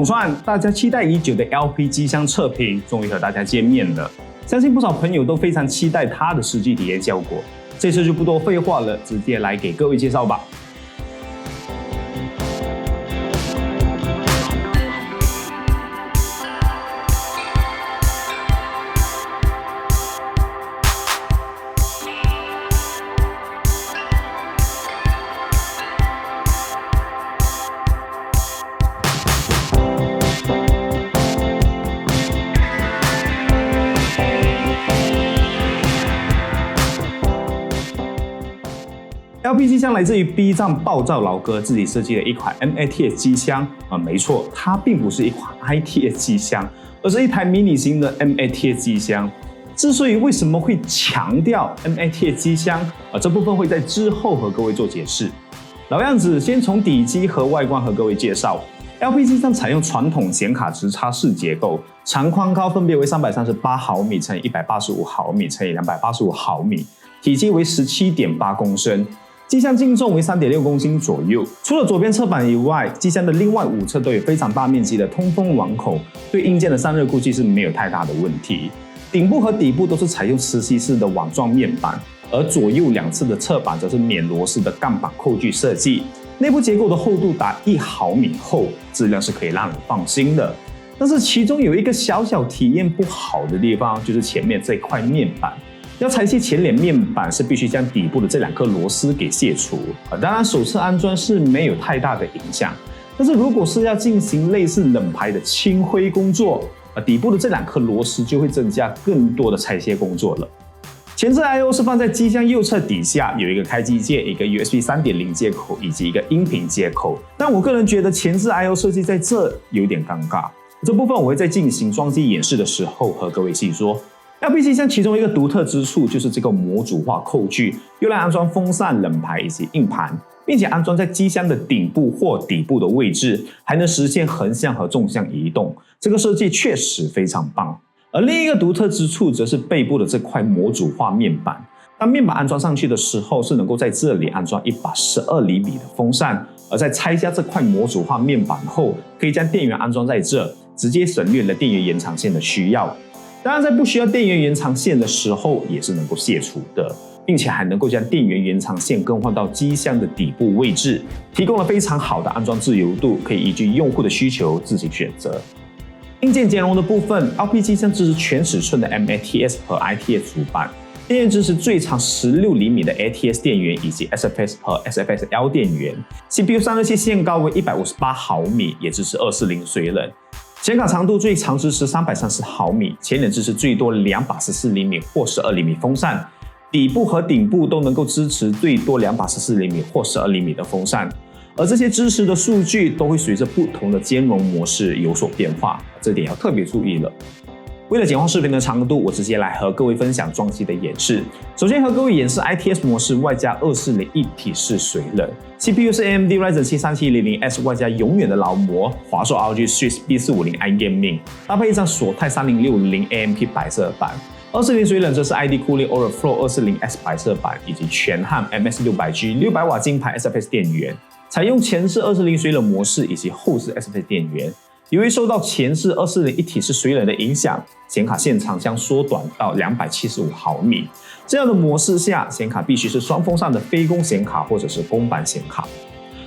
总算，大家期待已久的 LP 机箱测评终于和大家见面了。相信不少朋友都非常期待它的实际体验效果。这次就不多废话了，直接来给各位介绍吧。LP 机箱来自于 B 站爆照老哥自己设计的一款 MATS 机箱没错，它并不是一款 ITS 机箱，而是一台迷你型的 MATS 机箱。之所以为什么会强调 MATS 机箱这部分会在之后和各位做解释。老样子，先从底基和外观和各位介绍。LP 机箱采用传统显卡直插式结构，长宽高分别为338毫米乘以185毫米乘以285毫米，体积为 17.8 公升。机箱净重为 3.6 公斤左右。除了左边侧板以外，机箱的另外5侧都有非常大面积的通风网口，对硬件的散热估计是没有太大的问题。顶部和底部都是采用磁吸式的网状面板，而左右2侧的侧板则是免螺丝的杠板扣具设计。内部结构的厚度达1毫米厚，质量是可以让人放心的。但是其中有一个小小体验不好的地方，就是前面这块面板。要拆卸前脸面板是必须将底部的这2颗螺丝给卸除，当然手侧安装是没有太大的影响，但是如果是要进行类似冷排的清灰工作，底部的这2颗螺丝就会增加更多的拆卸工作了。前置 I/O 是放在机箱右侧底下，有一个开机键、一个 USB 3.0 接口以及一个音频接口，但我个人觉得前置 I/O 设计在这有点尴尬，这部分我会在进行装机演示的时候和各位细说。LP 机箱其中一个独特之处就是这个模组化扣具，用来安装风扇、冷排以及硬盘，并且安装在机箱的顶部或底部的位置，还能实现横向和纵向移动。这个设计确实非常棒。而另一个独特之处则是背部的这块模组化面板。当面板安装上去的时候，是能够在这里安装一把12厘米的风扇，而在拆下这块模组化面板后，可以将电源安装在这，直接省略了电源延长线的需要。当然，在不需要电源延长线的时候，也是能够卸除的，并且还能够将电源延长线更换到机箱的底部位置，提供了非常好的安装自由度，可以依据用户的需求自行选择。硬件兼容的部分 ，LP 机箱支持全尺寸的 MATS 和 ITS 主板，电源支持最长16厘米的 ATS 电源以及 SFS 和 SFS-L 电源。CPU 散热器限高为158毫米，也支持240水冷。显卡长度最长支持330毫米，前脸支持最多2把14厘米或12厘米风扇，底部和顶部都能够支持最多2把14厘米或12厘米的风扇。而这些支持的数据都会随着不同的兼容模式有所变化，这点要特别注意了。为了简化视频的长度，我直接来和各位分享装机的演示。首先和各位演示 ITS 模式外加240一体式水冷。CPU 是 AMD Ryzen 7 3700S 外加永远的劳模华硕 ROG Strix B450 iGaming， 搭配一张索泰3060 AMP 白色板。240水冷则是 ID Cooling Overflow 240S 白色板以及全汉 MS600G 600瓦金牌 SFS 电源，采用前置240水冷模式以及后置 SFS 电源。由于受到前置240一体式水冷的影响，显卡线长将缩短到275毫米。这样的模式下，显卡必须是双风扇的非公显卡或者是公版显卡。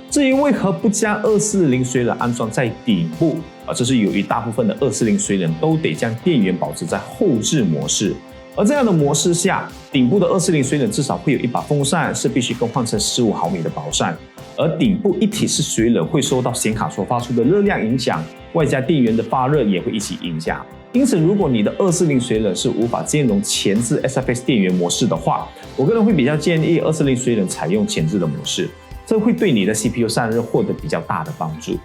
至于为何不将240水冷安装在顶部，这是由于大部分的240水冷都得将电源保持在后置模式。而这样的模式下，顶部的240水冷至少会有一把风扇是必须更换成15毫米的薄扇，而顶部一体式水冷会受到显卡所发出的热量影响，外加电源的发热也会一起影响。因此，如果你的240水冷是无法兼容前置 SFS 电源模式的话，我个人会比较建议240水冷采用前置的模式，这会对你的 CPU 散热获得比较大的帮助。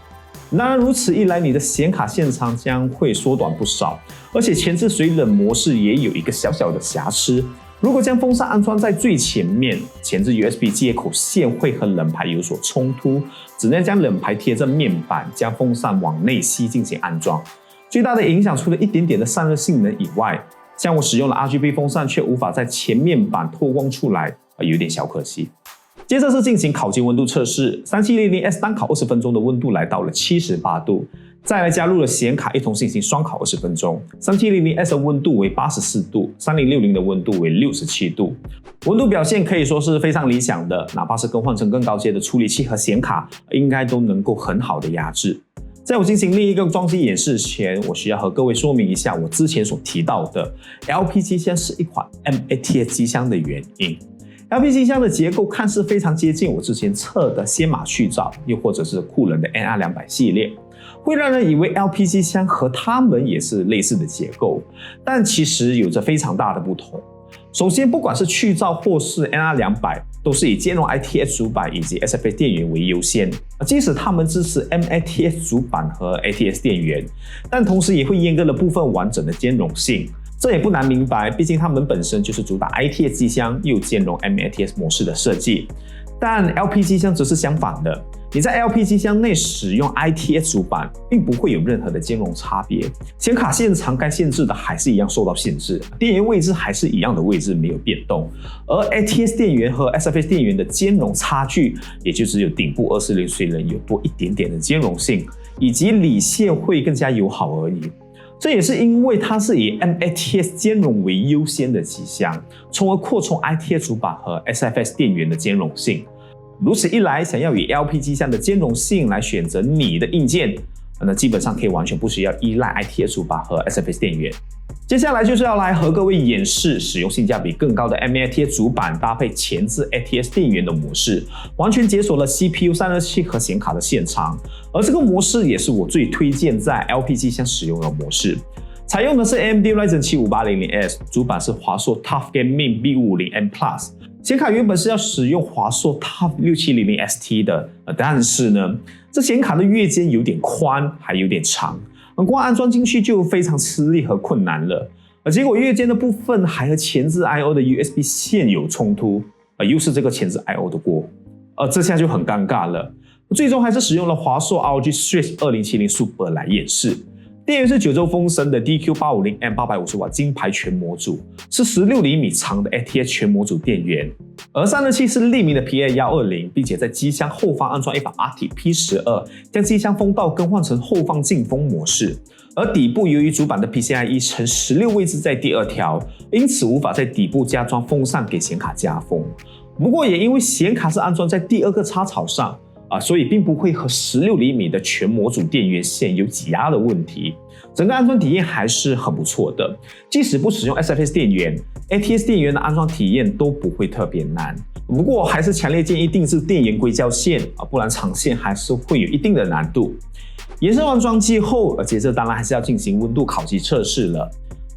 当然，如此一来，你的显卡线长将会缩短不少，而且前置水冷模式也有一个小小的瑕疵。如果将风扇安装在最前面，前置 USB 接口线会和冷排有所冲突，只能将冷排贴着面板，将风扇往内吸进行安装。最大的影响除了一点点的散热性能以外，像我使用了 RGB 风扇却无法在前面板透光出来，有点小可惜。接着是进行烤煎温度测试，3700S 单烤20分钟的温度来到了78度，再来加入了显卡一同进行双烤20分钟。3700S 的温度为84度，3060的温度为67度，温度表现可以说是非常理想的，哪怕是更换成更高阶的处理器和显卡，应该都能够很好的压制。在我进行另一个装机演示前，我需要和各位说明一下我之前所提到的 LP 机箱是一款 MATS 机箱的原因。LP 机箱的结构看似非常接近我之前测的先马去噪，又或者是酷冷的 NR200 系列，会让人以为 LP 机箱和它们也是类似的结构，但其实有着非常大的不同。首先，不管是去噪或是 NR200， 都是以兼容 ITS 主板以及 SFS 电源为优先。即使它们支持 MATS 主板和 ATS 电源，但同时也会阉割了部分完整的兼容性。这也不难明白，毕竟它们本身就是主打 ITS 机箱又兼容 MATS 模式的设计。但 LP 机箱则是相反的，你在 LP 机箱内使用 ITS 主板，并不会有任何的兼容差别。显卡线长该限制的还是一样受到限制，电源位置还是一样的位置没有变动，而 ATS 电源和 SFS 电源的兼容差距，也就只有顶部240水冷有多一点点的兼容性，以及理线会更加友好而已。这也是因为它是以 MATS 兼容为优先的机箱，从而扩充 ITS 主板和 SFS 电源的兼容性。如此一来，想要以 LP 机箱的兼容性来选择你的硬件，那基本上可以完全不需要依赖 ITS 主板和 SFS 电源。接下来就是要来和各位演示使用性价比更高的 MATS 主板搭配前置 ATS 电源的模式，完全解锁了 CPU 散热器和显卡的线长，而这个模式也是我最推荐在 LP 机箱使用的模式。采用的是 AMD Ryzen 7 5800S， 主板是华硕 TUF Gaming B550M Plus， 显卡原本是要使用华硕 TUF 6700ST 的，但是呢，这显卡的月间有点宽，还有点长，光安装进去就非常吃力和困难了。结果月间的部分还和前置 I/O 的 USB 线有冲突，又是这个前置 I/O 的锅，这下就很尴尬了。最终还是使用了华硕 ROG Strix 2070 Super 来演示。电源是9州风神的 DQ850M 850W 金牌全模组，是16厘米长的 ATS 全模组电源，而散热器是利明的 PA120， 并且在机箱后方安装一把 RT-P12， 将机箱风道更换成后方进风模式。而底部由于主板的 PCIe 乘16位置在第2条，因此无法在底部加装风扇给显卡加风。不过也因为显卡是安装在第2个插槽上，所以并不会和16厘米的全模组电源线有挤压的问题，整个安装体验还是很不错的。即使不使用 SFS 电源 ，ATS 电源的安装体验都不会特别难。不过还是强烈建议定制电源硅胶线，不然长线还是会有一定的难度。演示完装机后，接着当然还是要进行温度烤机测试了。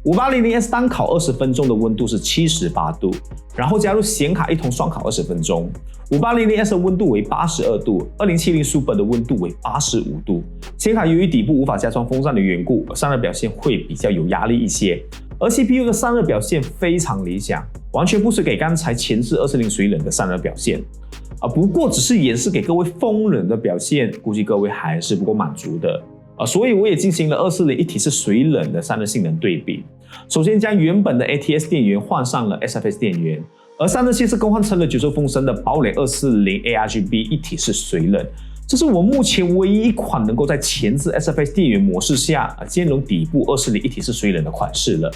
5800S 单烤20分钟的温度是78度，然后加入显卡一同双烤20分钟。5800S 的温度为82度，2070 Super 的温度为85度。显卡由于底部无法加装风扇的缘故，散热表现会比较有压力一些。而 CPU 的散热表现非常理想，完全不输给刚才前置240水冷的散热表现。不过只是演示给各位风冷的表现，估计各位还是不够满足的。所以我也进行了240一体式水冷的散热性能对比。首先将原本的 ATS 电源换上了 SFS 电源，而散热器是更换成了9州风神的堡垒240 ARGB 一体式水冷。这是我目前唯一一款能够在前置 SFS 电源模式下兼容底部240一体式水冷的款式了。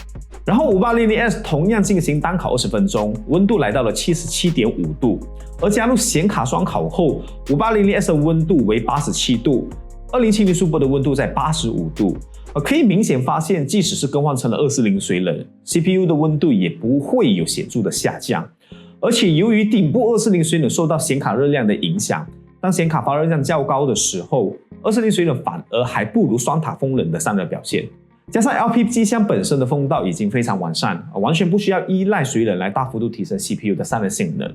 然后 5800S 同样进行单烤20分钟，温度来到了 77.5 度，而加入显卡双烤后 5800S 的温度为87度，2070 Super 的温度在85度。可以明显发现，即使是更换成了240水冷 ，CPU 的温度也不会有显著的下降。而且由于顶部240水冷受到显卡热量的影响，当显卡发热量较高的时候，240水冷反而还不如双塔风冷的散热表现。加上 LP 机箱本身的风道已经非常完善，完全不需要依赖水冷来大幅度提升 CPU 的散热性能。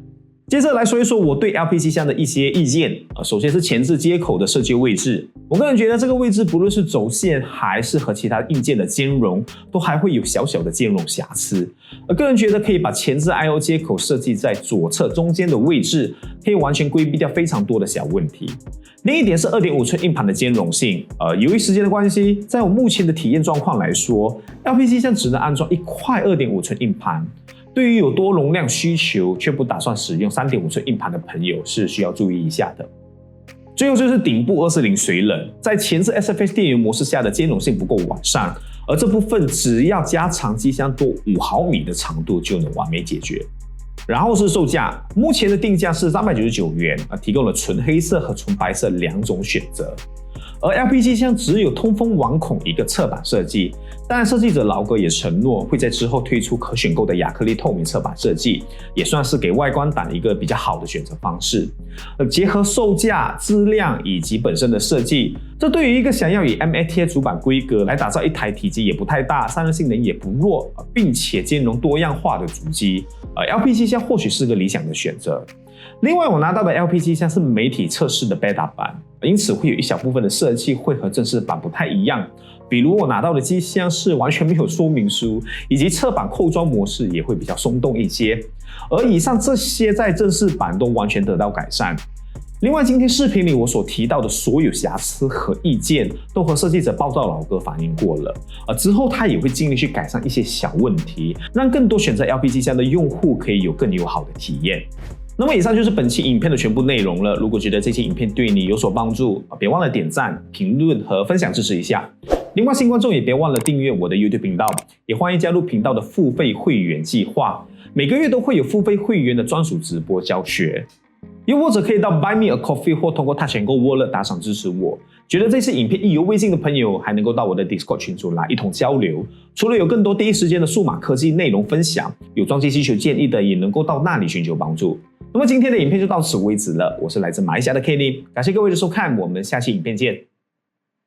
接着来说一说我对 LP 机箱的一些意见。首先是前置接口的设计位置，我个人觉得这个位置不论是轴线还是和其他硬件的兼容，都还会有小小的兼容瑕疵。个人觉得可以把前置 I/O 接口设计在左侧中间的位置，可以完全规避掉非常多的小问题。另一点是 2.5 寸硬盘的兼容性。由于时间的关系，在我目前的体验状况来说 ，LP 机箱只能安装一块 2.5 寸硬盘。对于有多容量需求却不打算使用 3.5 寸硬盘的朋友是需要注意一下的。最后就是顶部240水冷，在前置 SFX 电源模式下的兼容性不够完善，而这部分只要加长机箱多5毫米的长度就能完美解决。然后是售价，目前的定价是399元，提供了纯黑色和纯白色2种选择。而 LP 机箱只有通风网孔一个侧板设计，当然设计者劳格也承诺会在之后推出可选购的亚克力透明侧板设计，也算是给外观党一个比较好的选择方式。结合售价、质量以及本身的设计，这对于一个想要以 MATS 主板规格来打造一台体积也不太大、散热性能也不弱，并且兼容多样化的主机，LP 机箱或许是个理想的选择。另外，我拿到的 LP 机箱是媒体测试的 beta 版，因此会有一小部分的设计会和正式版不太一样。比如我拿到的机箱是完全没有说明书，以及侧板扣装模式也会比较松动一些。而以上这些在正式版都完全得到改善。另外，今天视频里我所提到的所有瑕疵和意见，都和设计者暴躁老哥反映过了，之后他也会尽力去改善一些小问题，让更多选择 LP 机箱的用户可以有更友好的体验。那么以上就是本期影片的全部内容了。如果觉得这期影片对你有所帮助，别忘了点赞、评论和分享支持一下。另外，新观众也别忘了订阅我的 YouTube 频道，也欢迎加入频道的付费会员计划，每个月都会有付费会员的专属直播教学。又或者可以到 Buy Me a Coffee 或通过 Touch and Go Wallet 打赏支持我。觉得这次影片意犹未尽的朋友，还能够到我的 Discord 群组来一同交流。除了有更多第一时间的数码科技内容分享，有装机需求建议的也能够到那里寻求帮助。那么今天的影片就到此为止了，我是来自马来西亚的 Kenny， 感谢各位的收看，我们下期影片见。